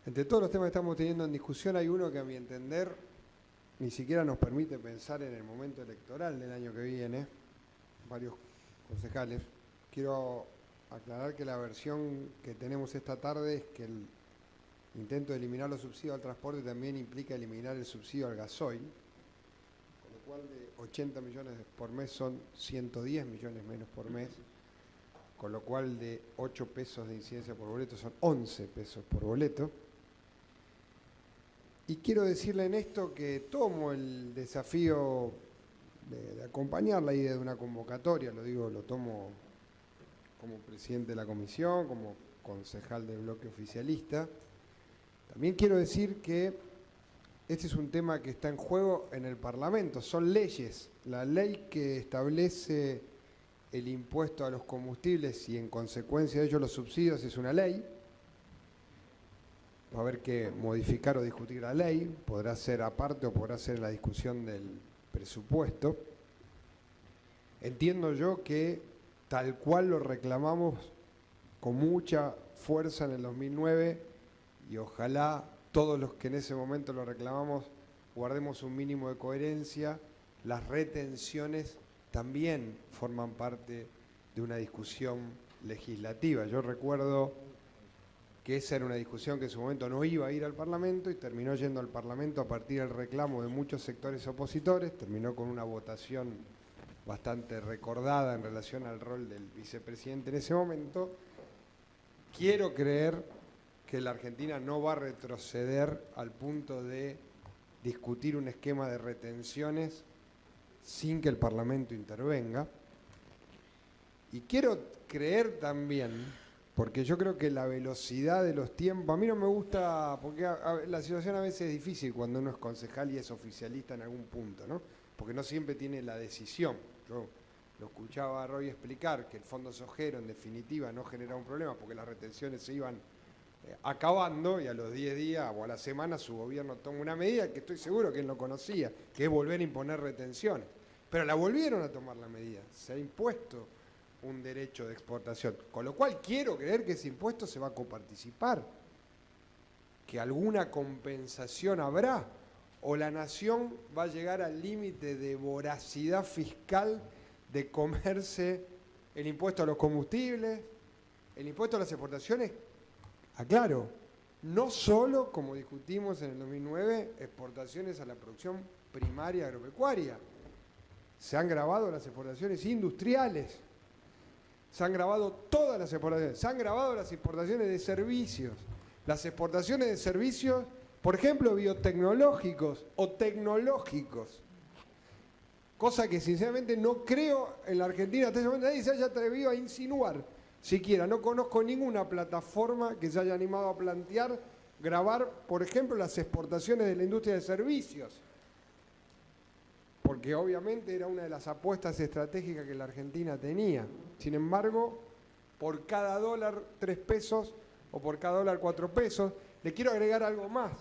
Entre todos los temas que estamos teniendo en discusión hay uno que a mi entender ni siquiera nos permite pensar en el momento electoral del año que viene. Varios concejales. Quiero aclarar que la versión que tenemos esta tarde es que el intento de eliminar los subsidios al transporte también implica eliminar el subsidio al gasoil, con lo cual de 80 millones por mes son 110 millones menos por mes, con lo cual de 8 pesos de incidencia por boleto son 11 pesos por boleto. Y quiero decirle en esto que tomo el desafío de acompañar la idea de una convocatoria, lo tomo como presidente de la comisión, como concejal del bloque oficialista. También quiero decir que este es un tema que está en juego en el Parlamento, son leyes. La ley que establece el impuesto a los combustibles y en consecuencia de ello los subsidios es una ley. Va a haber que modificar o discutir la ley, podrá ser aparte o podrá ser en la discusión del presupuesto. Entiendo yo que tal cual lo reclamamos con mucha fuerza en el 2009 y ojalá todos los que en ese momento lo reclamamos guardemos un mínimo de coherencia, las retenciones también forman parte de una discusión legislativa. Yo recuerdo que esa era una discusión que en su momento no iba a ir al Parlamento y terminó yendo al Parlamento a partir del reclamo de muchos sectores opositores, terminó con una votación bastante recordada en relación al rol del vicepresidente en ese momento. Quiero creer que la Argentina no va a retroceder al punto de discutir un esquema de retenciones sin que el Parlamento intervenga. Y quiero creer también, porque yo creo que la velocidad de los tiempos, a mí no me gusta, porque la situación a veces es difícil cuando uno es concejal y es oficialista en algún punto, ¿no? Porque no siempre tiene la decisión. Yo lo escuchaba a Roy explicar que el fondo sojero en definitiva no generaba un problema porque las retenciones se iban acabando y a los 10 días o a la semana su gobierno toma una medida que estoy seguro que él no conocía, que es volver a imponer retenciones. Pero la volvieron a tomar la medida, se ha impuesto un derecho de exportación, con lo cual quiero creer que ese impuesto se va a coparticipar, que alguna compensación habrá, o la nación va a llegar al límite de voracidad fiscal de comerse el impuesto a los combustibles, el impuesto a las exportaciones. Aclaro, no solo, como discutimos en el 2009, exportaciones a la producción primaria agropecuaria, se han gravado las exportaciones industriales, se han gravado todas las exportaciones, se han gravado las exportaciones de servicios, las exportaciones de servicios, por ejemplo, biotecnológicos o tecnológicos, cosa que sinceramente no creo en la Argentina hasta ese momento nadie se haya atrevido a insinuar, siquiera no conozco ninguna plataforma que se haya animado a plantear gravar, por ejemplo, las exportaciones de la industria de servicios, porque obviamente era una de las apuestas estratégicas que la Argentina tenía. Sin embargo, por cada dólar 3 pesos o por cada dólar 4 pesos, le quiero agregar algo más.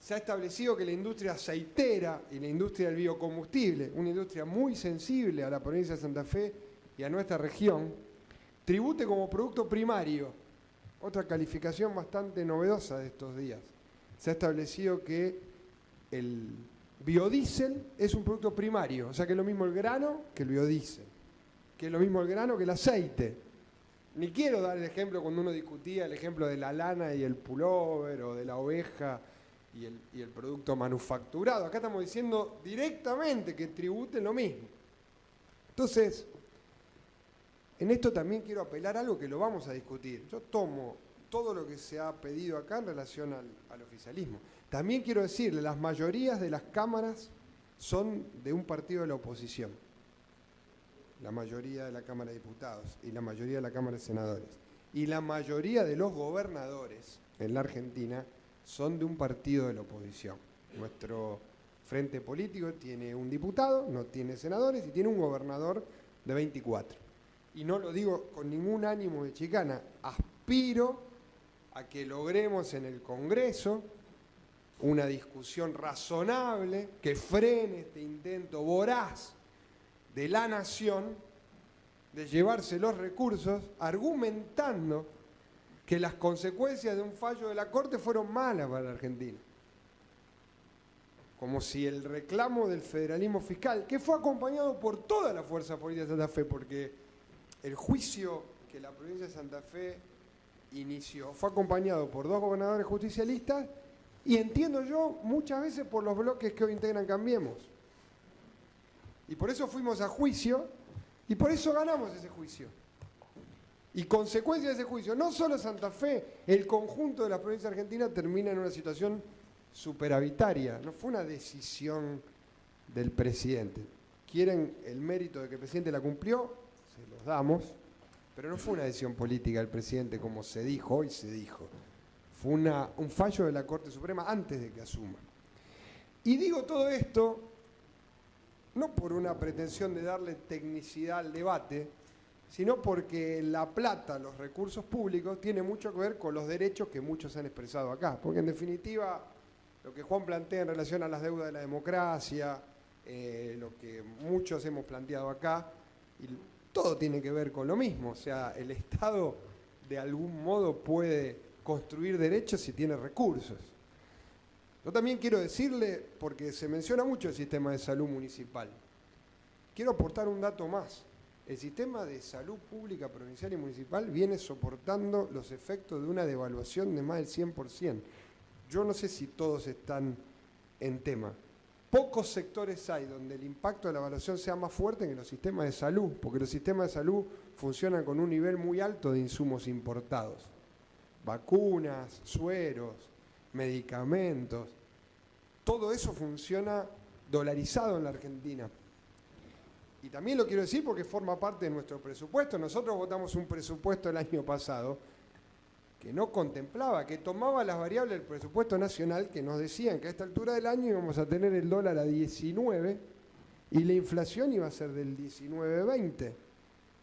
Se ha establecido que la industria aceitera y la industria del biocombustible, una industria muy sensible a la provincia de Santa Fe y a nuestra región, tribute como producto primario, otra calificación bastante novedosa de estos días. Se ha establecido que el biodiesel es un producto primario, o sea que es lo mismo el grano que el biodiesel, que es lo mismo el grano que el aceite. Ni quiero dar el ejemplo cuando uno discutía el ejemplo de la lana y el pullover o de la oveja y el producto manufacturado. Acá estamos diciendo directamente que tributen lo mismo. Entonces, en esto también quiero apelar a algo que lo vamos a discutir. Yo tomo todo lo que se ha pedido acá en relación al oficialismo. También quiero decirle, las mayorías de las cámaras son de un partido de la oposición. La mayoría de la Cámara de Diputados y la mayoría de la Cámara de Senadores. Y la mayoría de los gobernadores en la Argentina son de un partido de la oposición. Nuestro frente político tiene un diputado, no tiene senadores y tiene un gobernador de 24. Y no lo digo con ningún ánimo de chicana, aspiro a que logremos en el Congreso una discusión razonable que frene este intento voraz de la nación de llevarse los recursos argumentando que las consecuencias de un fallo de la Corte fueron malas para la Argentina. Como si el reclamo del federalismo fiscal, que fue acompañado por toda la fuerza política de Santa Fe, porque el juicio que la provincia de Santa Fe inició fue acompañado por 2 gobernadores justicialistas y entiendo yo muchas veces por los bloques que hoy integran Cambiemos. Y por eso fuimos a juicio y por eso ganamos ese juicio. Y consecuencia de ese juicio, no solo Santa Fe, el conjunto de la provincia argentina termina en una situación superavitaria. No fue una decisión del presidente. Quieren el mérito de que el presidente la cumplió, se los damos, pero no fue una decisión política del presidente como se dijo, hoy se dijo. Fue un fallo de la Corte Suprema antes de que asuma. Y digo todo esto no por una pretensión de darle tecnicidad al debate, sino porque la plata, los recursos públicos, tiene mucho que ver con los derechos que muchos han expresado acá. Porque en definitiva, lo que Juan plantea en relación a las deudas de la democracia, lo que muchos hemos planteado acá, y todo tiene que ver con lo mismo. O sea, el Estado de algún modo puede construir derechos si tiene recursos. Yo también quiero decirle, porque se menciona mucho el sistema de salud municipal, quiero aportar un dato más. El sistema de salud pública provincial y municipal viene soportando los efectos de una devaluación de más del 100%. Yo no sé si todos están en tema. Pocos sectores hay donde el impacto de la evaluación sea más fuerte que los sistemas de salud, porque los sistemas de salud funcionan con un nivel muy alto de insumos importados. Vacunas, sueros, medicamentos, todo eso funciona dolarizado en la Argentina. Y también lo quiero decir porque forma parte de nuestro presupuesto. Nosotros votamos un presupuesto el año pasado que no contemplaba, que tomaba las variables del presupuesto nacional que nos decían que a esta altura del año íbamos a tener el dólar a 19 y la inflación iba a ser del 19-20.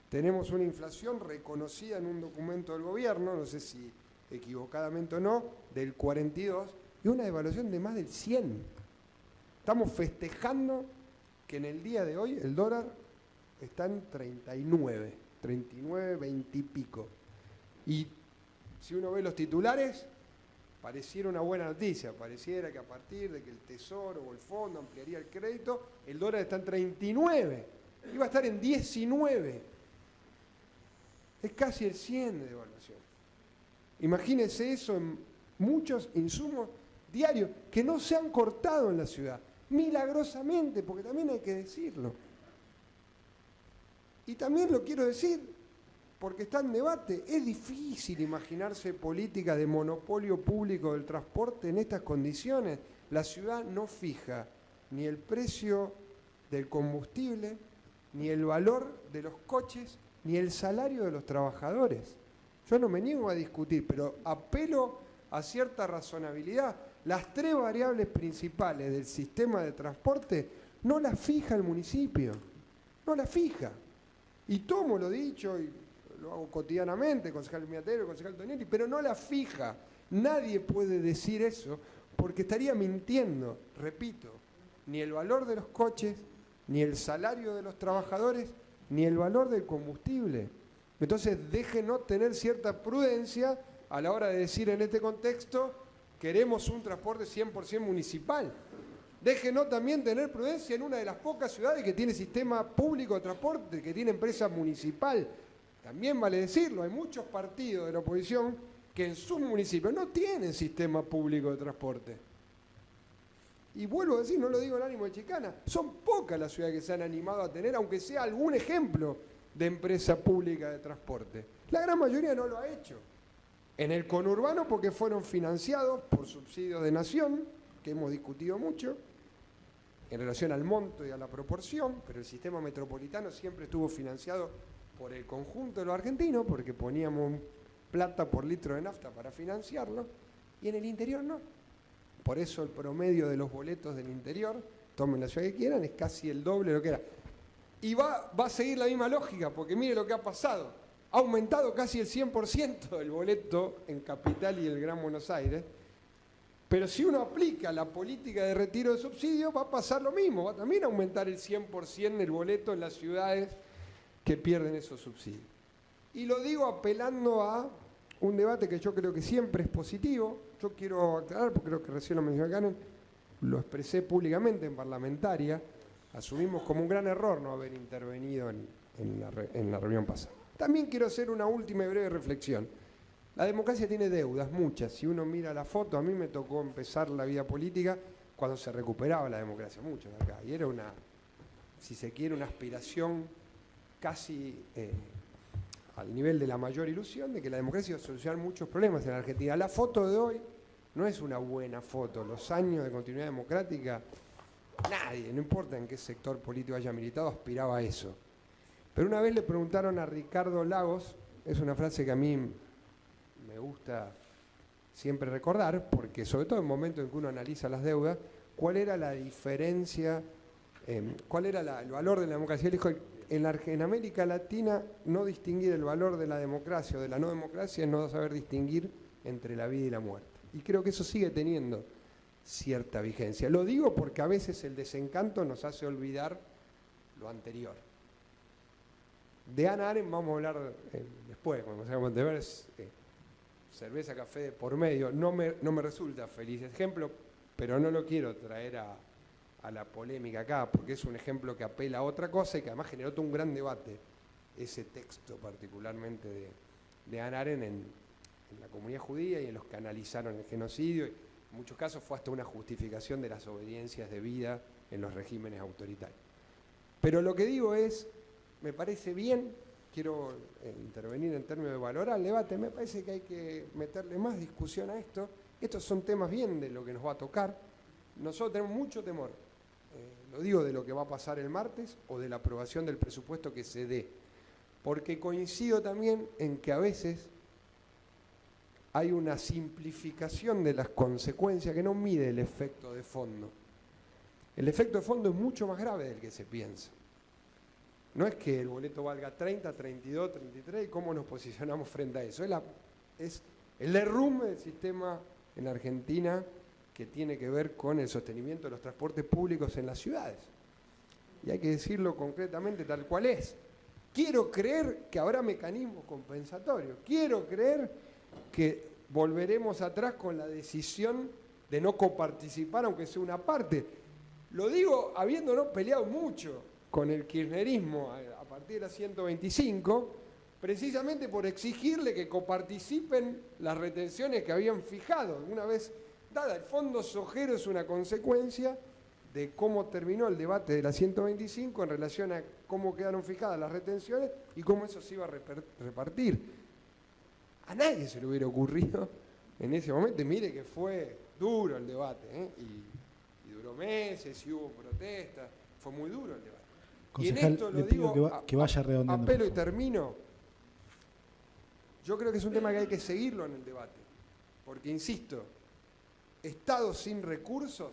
Tenemos una inflación reconocida en un documento del gobierno, no sé si equivocadamente o no, del 42 y una devaluación de más del 100. Estamos festejando que en el día de hoy el dólar está en 39, 20 y pico. Y si uno ve los titulares, pareciera una buena noticia, pareciera que a partir de que el Tesoro o el Fondo ampliaría el crédito, el dólar está en 39, iba a estar en 19. Es casi el 100 de devaluación. Imagínense eso en muchos insumos diarios que no se han cortado en la ciudad. Milagrosamente, porque también hay que decirlo. Y también lo quiero decir, porque está en debate, es difícil imaginarse políticas de monopolio público del transporte en estas condiciones. La ciudad no fija ni el precio del combustible, ni el valor de los coches, ni el salario de los trabajadores. Yo no me niego a discutir, pero apelo a cierta razonabilidad. Las 3 variables principales del sistema de transporte no las fija el municipio, no las fija. Y tomo lo dicho, y lo hago cotidianamente, concejal Miatero, concejal Tonieri, pero no las fija. Nadie puede decir eso porque estaría mintiendo. Repito, ni el valor de los coches, ni el salario de los trabajadores, ni el valor del combustible. Entonces déjenos tener cierta prudencia a la hora de decir en este contexto queremos un transporte 100% municipal. Déjenos también tener prudencia en una de las pocas ciudades que tiene sistema público de transporte, que tiene empresa municipal. También vale decirlo, hay muchos partidos de la oposición que en sus municipios no tienen sistema público de transporte. Y vuelvo a decir, no lo digo en ánimo de chicana, son pocas las ciudades que se han animado a tener, aunque sea algún ejemplo de empresa pública de transporte. La gran mayoría no lo ha hecho. En el conurbano porque fueron financiados por subsidios de nación, que hemos discutido mucho, en relación al monto y a la proporción, pero el sistema metropolitano siempre estuvo financiado por el conjunto de los argentinos, porque poníamos plata por litro de nafta para financiarlo, y en el interior no. Por eso el promedio de los boletos del interior, tomen la ciudad que quieran, es casi el doble de lo que era. Y va a seguir la misma lógica, porque mire lo que ha pasado. Ha aumentado casi el 100% el boleto en Capital y el Gran Buenos Aires, pero si uno aplica la política de retiro de subsidios va a pasar lo mismo, va también a aumentar el 100% el boleto en las ciudades que pierden esos subsidios. Y lo digo apelando a un debate que yo creo que siempre es positivo. Yo quiero aclarar, porque creo que recién lo mencionó Karen, lo expresé públicamente en parlamentaria, asumimos como un gran error no haber intervenido en la reunión pasada. También quiero hacer una última y breve reflexión. La democracia tiene deudas, muchas. Si uno mira la foto, a mí me tocó empezar la vida política cuando se recuperaba la democracia, muchos acá. Y era una, si se quiere, una aspiración casi al nivel de la mayor ilusión de que la democracia iba a solucionar muchos problemas en la Argentina. La foto de hoy no es una buena foto. Los años de continuidad democrática, nadie, no importa en qué sector político haya militado, aspiraba a eso. Pero una vez le preguntaron a Ricardo Lagos, es una frase que a mí me gusta siempre recordar, porque sobre todo en momentos en que uno analiza las deudas, ¿cuál era la diferencia, cuál era el valor de la democracia? Él dijo, en América Latina no distinguir el valor de la democracia o de la no democracia es no saber distinguir entre la vida y la muerte. Y creo que eso sigue teniendo cierta vigencia. Lo digo porque a veces el desencanto nos hace olvidar lo anterior. De Hannah Arendt vamos a hablar después, cuando seamos de ver cerveza, café de por medio. No me resulta feliz ejemplo, pero no lo quiero traer a la polémica acá, porque es un ejemplo que apela a otra cosa y que además generó todo un gran debate, ese texto particularmente de Hannah Arendt en la comunidad judía y en los que analizaron el genocidio. En muchos casos fue hasta una justificación de las obediencias de vida en los regímenes autoritarios. Pero lo que digo es, me parece bien, quiero intervenir en términos de valorar el debate, me parece que hay que meterle más discusión a esto. Estos son temas bien de lo que nos va a tocar. Nosotros tenemos mucho temor, lo digo de lo que va a pasar el martes o de la aprobación del presupuesto que se dé, porque coincido también en que a veces hay una simplificación de las consecuencias que no mide el efecto de fondo. El efecto de fondo es mucho más grave del que se piensa. No es que el boleto valga 30, 32, 33 y cómo nos posicionamos frente a eso. Es el derrumbe del sistema en Argentina que tiene que ver con el sostenimiento de los transportes públicos en las ciudades. Y hay que decirlo concretamente tal cual es. Quiero creer que habrá mecanismos compensatorios. Quiero creer que volveremos atrás con la decisión de no coparticipar, aunque sea una parte. Lo digo habiéndonos peleado mucho con el kirchnerismo a partir de la 125, precisamente por exigirle que coparticipen las retenciones que habían fijado. Una vez dada, el fondo sojero es una consecuencia de cómo terminó el debate de la 125 en relación a cómo quedaron fijadas las retenciones y cómo eso se iba a repartir. A nadie se le hubiera ocurrido en ese momento, y mire que fue duro el debate, y duró meses, y hubo protestas, fue muy duro el debate. Concejal, y en esto le lo pido digo que vaya redondeando. apelo y termino. Yo creo que es un tema que hay que seguirlo en el debate, porque insisto, Estado sin recursos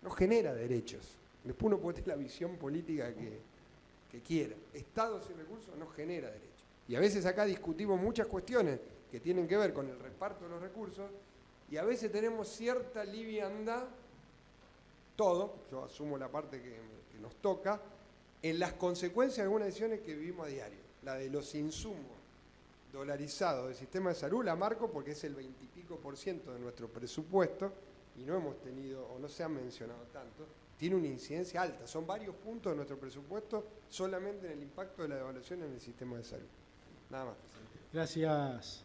no genera derechos. Después uno puede tener la visión política que quiera. Estado sin recursos no genera derechos. Y a veces acá discutimos muchas cuestiones que tienen que ver con el reparto de los recursos y a veces tenemos cierta liviandad, yo asumo la parte que nos toca, en las consecuencias de algunas decisiones que vivimos a diario. La de los insumos dolarizados del sistema de salud la marco porque es el 20% y pico de nuestro presupuesto y no hemos tenido, o no se ha mencionado tanto, tiene una incidencia alta. Son varios puntos de nuestro presupuesto solamente en el impacto de la devaluación en el sistema de salud. Nada más, presidente. Gracias.